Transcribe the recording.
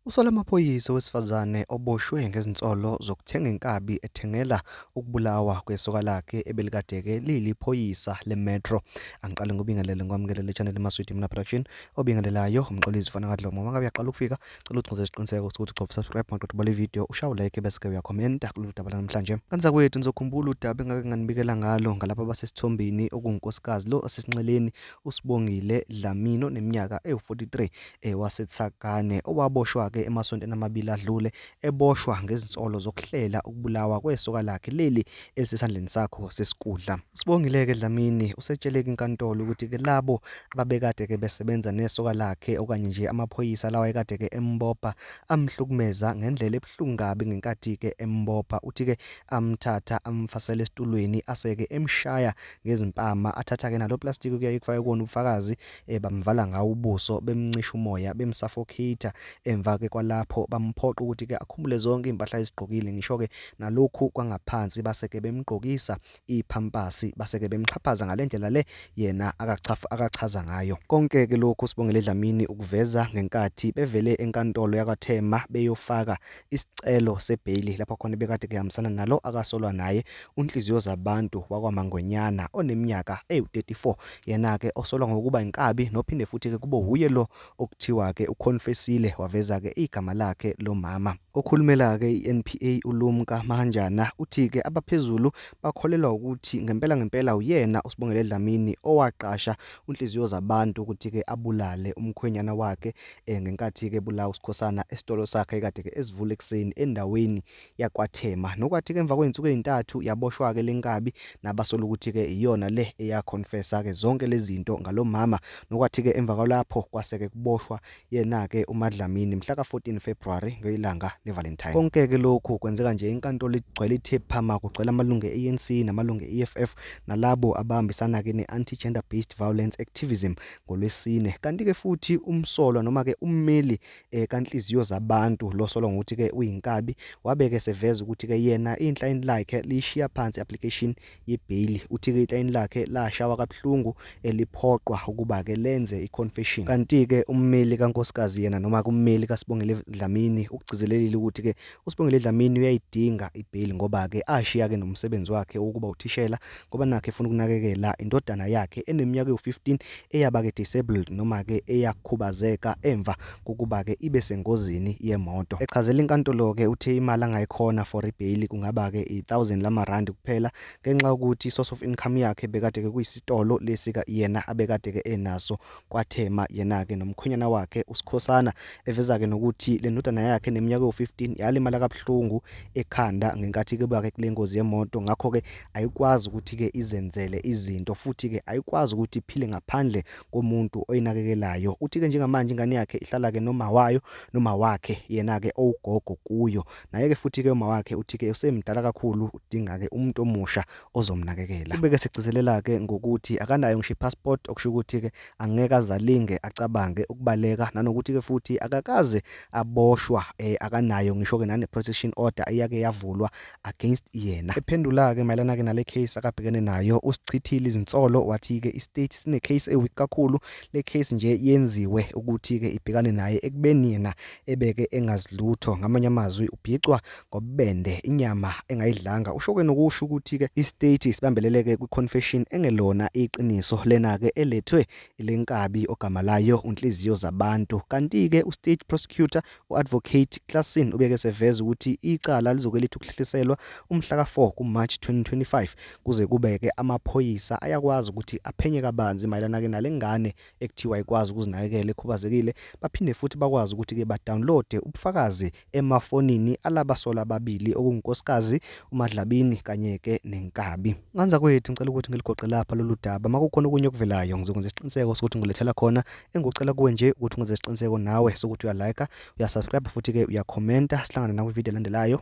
Usola amaphoyisa wesifazane oboshwe ngezinsolo zokuthenga inkabi ethengela ukubulawa kwesoka lakhe ebelikade-ke liyiphoyisa le-Metro. Angiqale ngobingelele ngwamukele le channel eMaswidi Mina Production obingelelayo umxolisi Fana Kadlomo. Uma ngabe uyaqala ukufika cela ukuthi ngize isiqiniseko ukuthi ugcoba subscribe maqedwe le video ushaye like bese-ke uyakhomenta kulolu daba namhlanje. Kanza kwethu ngizokhumbula udaba engake nganibikela ngalo ngalapha abasesithombeni okungunkosikazi lo asesinxeleni uSibongile Dlamini oneminyaka ewu-43 waseTsakane owaboshwa emasontweni amabili adlule eboshwa ngezinsolo zokuhlela ukubulawa kwesoka lakhe leli elisesandleni sakho sesikudla. Sibongile-ke Dlamini usetsheleke inkantolo ukuthi-ke labo babekade-ke besebenza nesoka lakhe okanye nje amaphoyisa lawa ekade-ke embopha amhlukumeza ngendlela ebuhlungu kabi ngenkathi-ke embopha. Uthi-ke amthatha amfasela esitulweni aseke emshaya ngezimpama athatha-ke nalo plastic kuyaye kufake kuwona ubufakazi bamvala ngawo ubuso bemncisha umoya bemsuffocate emva kwalapho bamphoqa ukuthi-ke akhumbule zonke impahla ezigqokile ngisho-ke nalokhu kwangaphansi base-ke bemgqokisa iphampasi base-ke bemxhaphaza ngale ndlela le yena akachaza ngayo. Konke-ke lokhu Sibongile Dlamini ukuveza ngenkathi bevele enkantolo yakwaThema beyofaka isicelo sebhayili lapho khona bekade kuhambisana nalo akasolwa naye uNhliziyo Zabantu wakwaMangonyana oneminyaka ewu-34 yena-ke osolwa ngokuba inkabi nophinde futhi-ke kube huye lo okuthiwa-ke uconfessile waveza-ke igama lakhe lo mama. Okhulumela-ke i-NPA uLumka Mahanjana uthi-ke abaphezulu bakholelwa ukuthi ngempela uyena uSibongile Dlamini owaqasha uNhliziyo Zabantu ukuthi-ke abulale umkhwenyana wakhe ngenkathi-ke bulawa uSikhosana esitolo sakhe kade-ke esivula ekuseni endaweni yakwaThema. Nokwathi-ke emva kwey'nsuku ey'ntathu yaboshwa-ke lenkabi nabasola ukuthi-ke iyona le eyakhonfesa-ke zonke lezi zinto ngalo mama. Nokwathi-ke emva kwalapho kwase-ke kuboshwa yena-ke uMaDlamini mhla ka-14 February ngelanga le-Valentine. Konke-ke lokhu kwenzeka nje inkantolo igcwele ithe phama kugcwele amalungu e-ANC namalungu e-EFF nalabo abahambisana-ke ne-anti-gender based violence activism ngoLwesine. Kanti-ke futhi umsolwa noma-ke ummeli kaNhliziyo Zabantu lo solwa ngokuthi-ke uyinkabi wabeke seveza ukuthi-ke yena inhlayini lakhe lishiya phansi application yebhayili. Uthi-ke inhlayini lakhe lashawa kabuhlungu eliphoqwa ukuba-ke lenze i-confession. Kanti-ke ummeli kankosikazi yena noma kummeli kaSibongile Dlamini ukugcizelelile ukuthi-ke uSibongile Dlamini uyayidinga ibhayili ngoba-ke ashiya-ke nomsebenzi wakhe wokuba uthishela ngoba nakhe efuna ukunakekela indodana yakhe eneminyaka ewu-15 eyaba-ke disabled noma-ke eyakhubazeka emva kokuba-ke ibe sengozini yemoto. Echazela inkantolo-ke uthe imali angayikhona for ibhayili kungaba-ke i-1,000 lamarandi kuphela ngenxa yokuthi i-source of income yakhe bekade-ke kuyisitolo lesi-ke yena abekade-ke enaso kwaThema yena-ke nomkhwenyana wakhe uSikhosana eveza-ke nokuthi le ndodana yakhe neminyaka ewu-15 yalimala kabuhlungu ekhanda ngenkathi-ke bake kule ngozi yemoto. Ngakho-ke ayikwazi ukuthi-ke izenzele izinto futhi-ke ayikwazi ukuthi iphile ngaphandle komuntu oyinakekelayo. Uthi-ke njengamanje ingane yakhe ihlala-ke noma wakhe yena-ke owugogo kuyo. Naye-ke futhi-ke uma wakhe uthi-ke usemdala kakhulu udinga-ke umuntu omusha ozomnakekela. Ubeke segcizelela-ke ngokuthi akanayo ngisho i-passport okusho ukuthi-ke angeke azalinge acabange ukubaleka nanokuthi-ke futhi akakaze aboshwa akanayo ngisho-ke nane-protection order eyake yavulwa against yena. Ephendula-ke mayelana-ke nale case akabhekene nayo usichithile izinsolo wathi-ke i-state sine case eweak kakhulu. Le case nje yenziwe ukuthi-ke ibhekane naye ekubeni yena ebeke engazilutho. Ngamanye amazwi ubhicwa ngobubende inyama engayidlanga. Usho-ke nokusho ukuthi-ke i-state isibambeleleke kwi-confession engelona iqiniso lena-ke elethwe ilenkabi ogama layo uNhliziyo Zabantu. Kanti-ke u-state prosecutor u-advocate Klasin ubeke seveza ukuthi icala lizoke lithi ukuhlehliselwa umhla ka-4 kuMarch 2025 kuze kube-ke amaphoyisa ayakwazi ukuthi aphenye kabanzi mayelana-ke nalengane ekuthiwa ikwazi ukuzinakekela ekhubazekile. Baphinde futhi bakwazi ukuthi-ke badownloade ubufakazi emafonini alabasola ababili okungunkosikazi uMaDlamini kanye-ke nenkabi. Nganza kwethu ngicela ukuthi ngiligoqe lapha lolu daba makukhona okunye okuvelayo ngizokwenza isiqiniseko sokuthi ngilethela khona. Engikucela kuwe nje ukuthi ungenze isiqiniseko nawe sokuthi uyalike, uyasubscribe futhi-ke uyakhomenta. Sihlangane nawe kwivideo elandelayo.